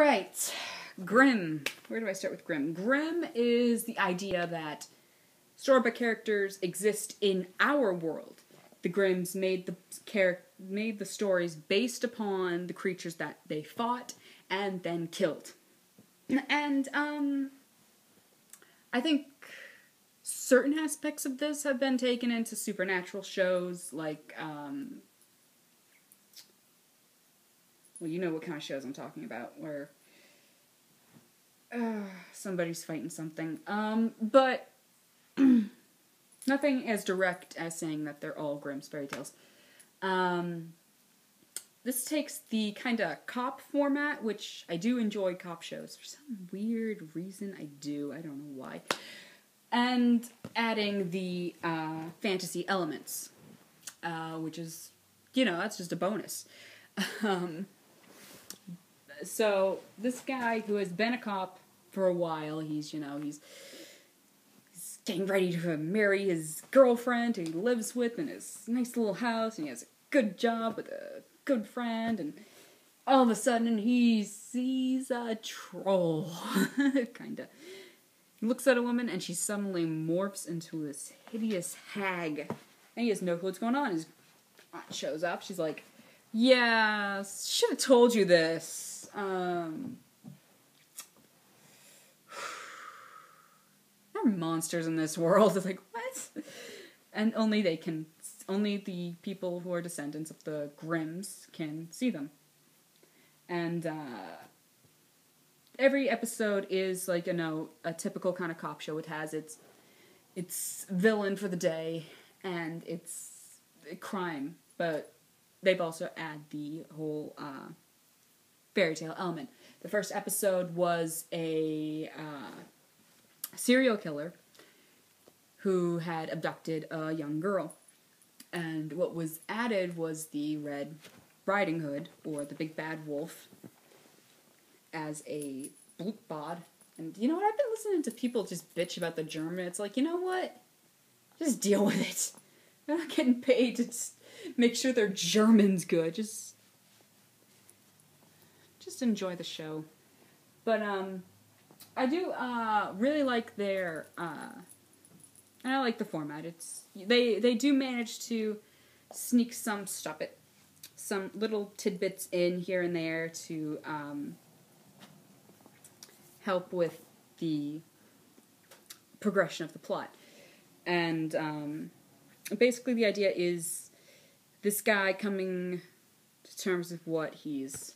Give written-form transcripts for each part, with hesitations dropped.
Alright, Grimm. Where do I start with Grimm? Grimm is the idea that storybook characters exist in our world. The Grimms made the stories based upon the creatures that they fought and then killed. And, I think certain aspects of this have been taken into supernatural shows, like, well, you know what kind of shows I'm talking about, where somebody's fighting something. But nothing as direct as saying that they're all Grimm's fairy tales. This takes the kind of cop format, which I do enjoy cop shows. For some weird reason, I do. I don't know why. And adding the fantasy elements, which is, you know, that's just a bonus. So, this guy who has been a cop for a while, he's getting ready to marry his girlfriend who he lives with in his nice little house, and he has a good job with a good friend, and all of a sudden he sees a troll. Kinda. He looks at a woman, and she suddenly morphs into this hideous hag. And he has no clue what's going on. His aunt shows up, she's like, yeah, should have told you this. There are monsters in this world. It's like, what? And only the people who are descendants of the Grimms can see them. And, every episode is, like, a typical kind of cop show. It has its villain for the day, and it's crime, but they've also added the whole, fairy tale element. The first episode was a serial killer who had abducted a young girl. And what was added was the Red Riding Hood, or the Big Bad Wolf, as a Blutbad. And you know what? I've been listening to people just bitch about the German. It's like, you know what? Just deal with it. They're not getting paid to make sure their German's good. Just enjoy the show. But, I do, really like their, and I like the format. They do manage to sneak some little tidbits in here and there to, help with the progression of the plot. And, basically the idea is this guy coming to terms with what he's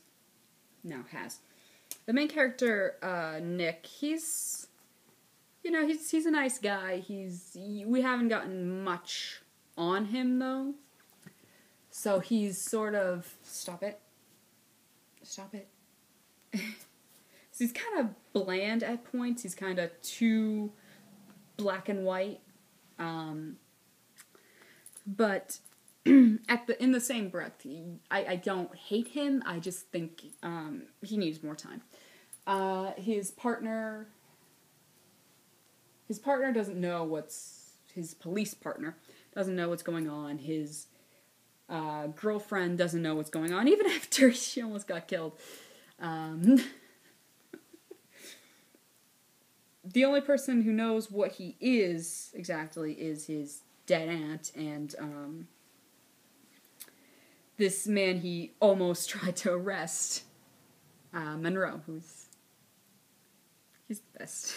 now has. The main character, Nick, he's a nice guy. We haven't gotten much on him, though. So he's sort of, stop it. So he's kind of bland at points. He's kind of too black and white. But in the same breath, I don't hate him. I just think he needs more time. His partner doesn't know his police partner doesn't know what's going on. His girlfriend doesn't know what's going on, even after she almost got killed. The only person who knows what he is exactly is his dead aunt, and this man he almost tried to arrest, Monroe, he's the best,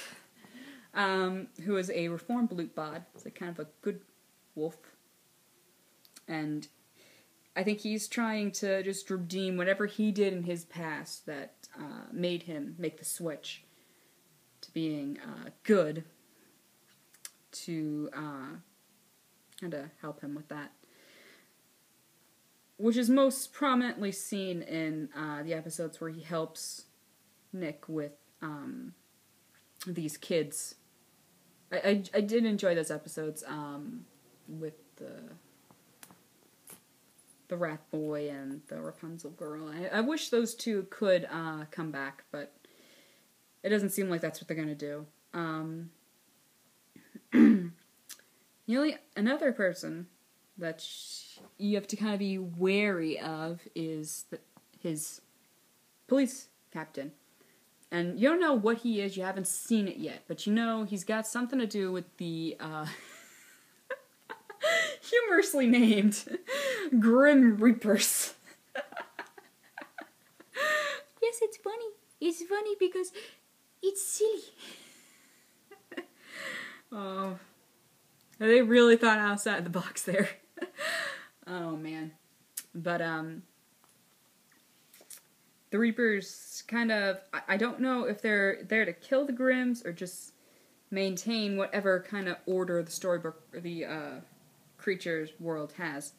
who is a reformed Blutbad. It's like kind of a good wolf, and I think he's trying to just redeem whatever he did in his past that made him make the switch to being good, to kind of help him with that. Which is most prominently seen in the episodes where he helps Nick with these kids. I did enjoy those episodes with the Rat Boy and the Rapunzel girl. I wish those two could come back, but it doesn't seem like that's what they're going to do. Another person that you have to kind of be wary of is his police captain. And you don't know what he is, you haven't seen it yet, but you know he's got something to do with the, humorously named Grim Reapers. Yes, it's funny. It's funny because it's silly. Oh, they really thought outside the box there. Oh, man. But, the Reapers kind of, I don't know if they're there to kill the Grimms or just maintain whatever kind of order the storybook, or the, creature's world has.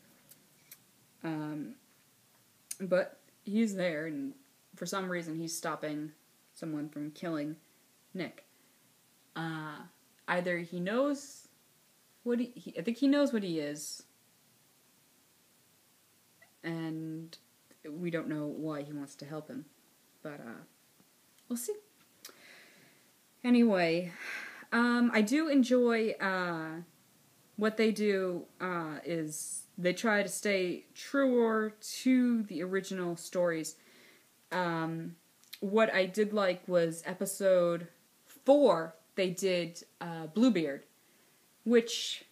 But he's there, and for some reason he's stopping someone from killing Nick. Either he knows what I think he knows what he is, and we don't know why he wants to help him, but we'll see. Anyway, I do enjoy what they do is they try to stay truer to the original stories. What I did like was episode 4, they did Bluebeard, which,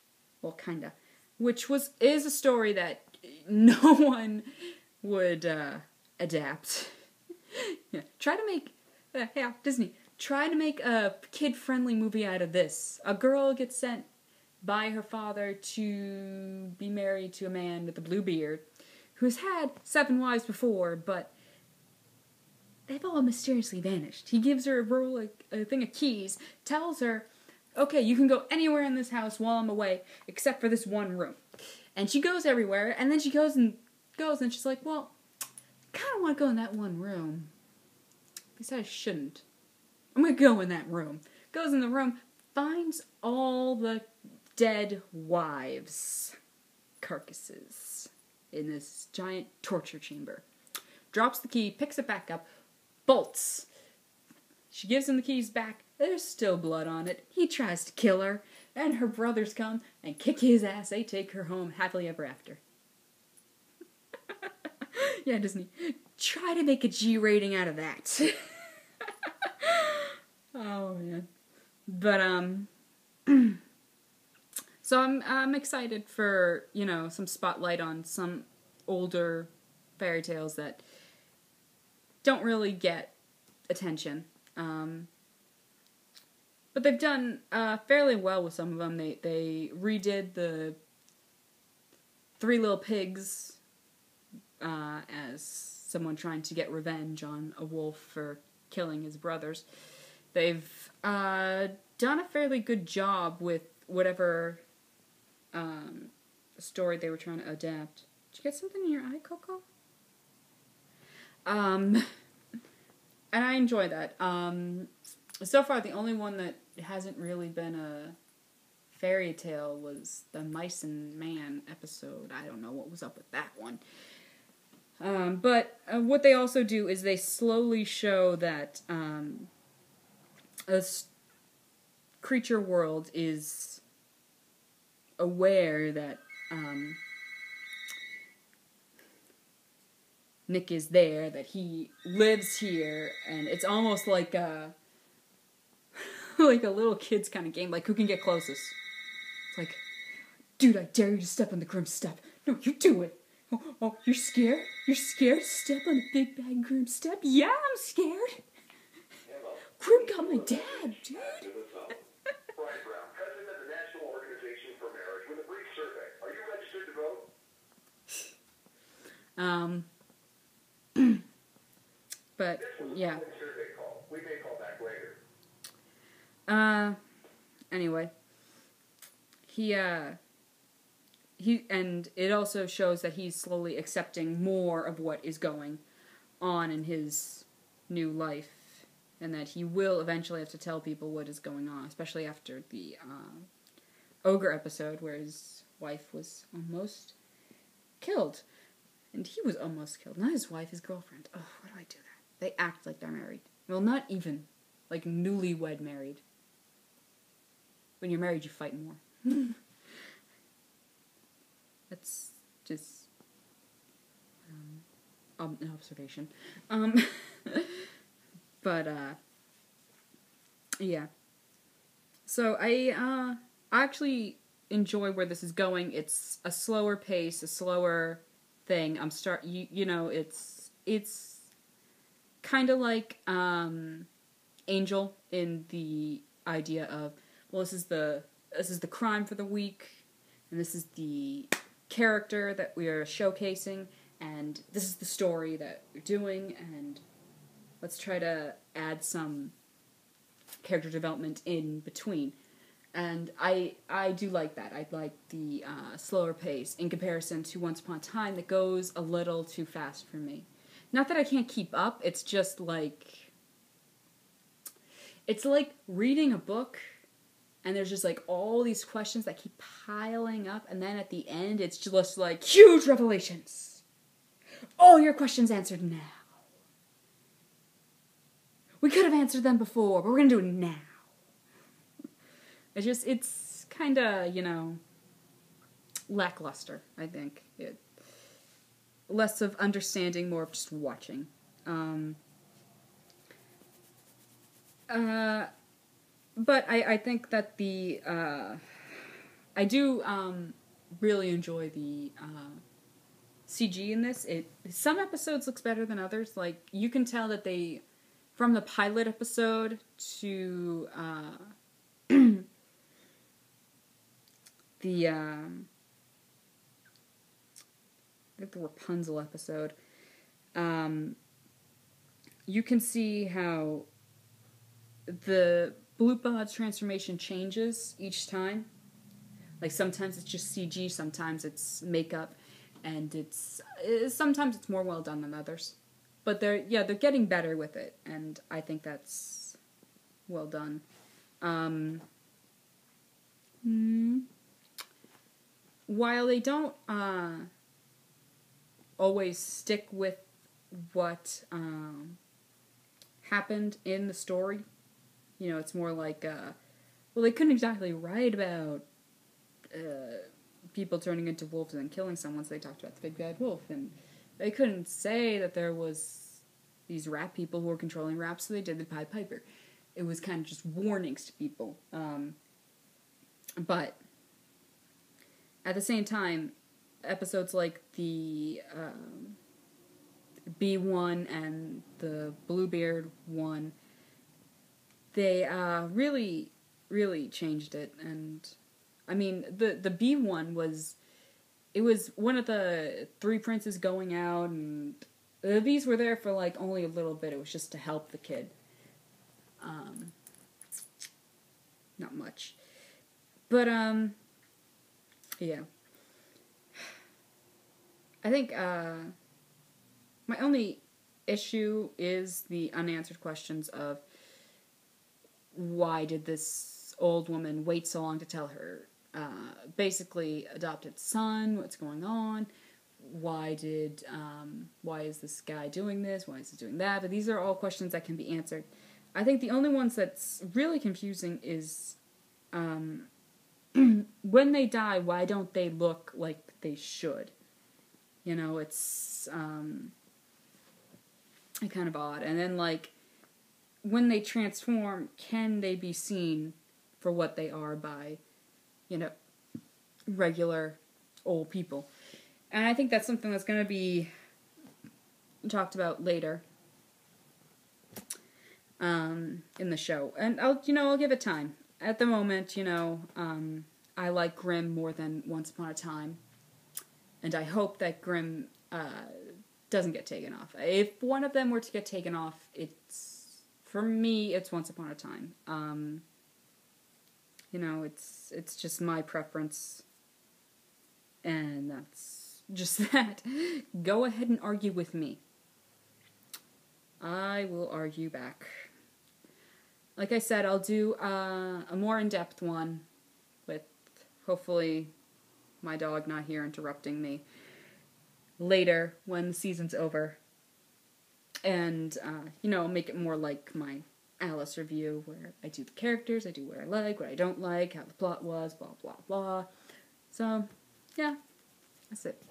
well, kinda, which is a story that no one would adapt. Yeah, Disney, try to make a kid-friendly movie out of this. A girl gets sent by her father to be married to a man with a blue beard who's had 7 wives before, but they've all mysteriously vanished. He gives her a thing of keys, tells her, okay, you can go anywhere in this house while I'm away, except for this one room. And she goes everywhere, and then she goes and she's like, well, I kind of want to go in that one room. Besides, I shouldn't. I'm going to go in that room. Goes in the room, finds all the dead wives' carcasses in this giant torture chamber. Drops the key, picks it back up, bolts. She gives him the keys back. There's still blood on it. He tries to kill her, and her brothers come and kick his ass. They take her home happily ever after. Yeah, Disney, try to make a G rating out of that. Oh, man. But, so I'm excited for, some spotlight on some older fairy tales that don't really get attention. But they've done fairly well with some of them. They redid the Three Little Pigs as someone trying to get revenge on a wolf for killing his brothers. They've done a fairly good job with whatever story they were trying to adapt. Did you get something in your eye, Coco? And I enjoy that. So far, the only one that hasn't really been a fairy tale was the Mice and Man episode. I don't know what was up with that one. But what they also do is they slowly show that a creature world is aware that Nick is there, that he lives here, and it's almost like a like a little kid's kind of game, like who can get closest. It's like, dude, I dare you to step on the Grimm step. No, you do it. Oh, you're scared? You're scared to step on the big bad Grimm step? Yeah, I'm scared. Grimm got my dad, dude. But, yeah. Anyway. He, and it also shows that he's slowly accepting more of what is going on in his new life, and that he will eventually have to tell people what is going on, especially after the, ogre episode where his wife was almost killed. And he was almost killed. Not his wife, his girlfriend. Oh, why do I do that? They act like they're married. Well, not even. Like, newlywed married. When you're married, you fight more. That's just an observation. But, Yeah. So I actually enjoy where this is going. It's a slower pace, a slower thing. You know, it's kind of like Angel in the idea of, well, this is the crime for the week, and this is the character that we are showcasing, and this is the story that we're doing, and let's try to add some character development in between. And I do like that. I like the slower pace in comparison to Once Upon a Time that goes a little too fast for me. Not that I can't keep up, it's just like... It's like reading a book, and there's just like all these questions that keep piling up, and then at the end it's just like huge revelations. All your questions answered now. We could have answered them before, but we're gonna do it now. It's kind of, you know, lackluster, I think. Less of understanding, more of just watching. But I think that I do really enjoy the CG in this. Some episodes looks better than others. Like, you can tell that they, from the pilot episode to I think the Rapunzel episode, you can see how the Blue Bod's transformation changes each time. Like, sometimes it's just CG, sometimes it's makeup, and sometimes it's more well done than others. But they're getting better with it, and I think that's well done. While they don't always stick with what happened in the story, you know, it's more like, well, they couldn't exactly write about people turning into wolves and then killing someone, so they talked about the big bad wolf, and they couldn't say that there was these rat people who were controlling rats, so they did the Pied Piper. It was kind of just warnings to people. But at the same time, episodes like the Bee one and the Bluebeard one, they really, really changed it. And I mean, the Bee one was one of the three princes going out, and the bees were there for like only a little bit. It was just to help the kid. Not much. But, yeah. I think, my only issue is the unanswered questions of why did this old woman wait so long to tell her, basically adopted son, what's going on, why is this guy doing this, why is he doing that, but these are all questions that can be answered. I think the only ones that's really confusing is, when they die, why don't they look like they should? You know, it's kind of odd. And then, like, when they transform, can they be seen for what they are by, you know, regular old people? And I think that's something that's going to be talked about later in the show. And I'll give it time. At the moment, I like Grimm more than Once Upon a Time. And I hope that Grimm doesn't get taken off. If one of them were to get taken off, for me, it's Once Upon a Time. It's just my preference. And that's just that. Go ahead and argue with me. I will argue back. Like I said, I'll do a more in-depth one with, hopefully, my dog not here interrupting me later when the season's over. And, make it more like my Alice review, where I do the characters, I do what I like, what I don't like, how the plot was, blah, blah, blah. So, yeah, that's it.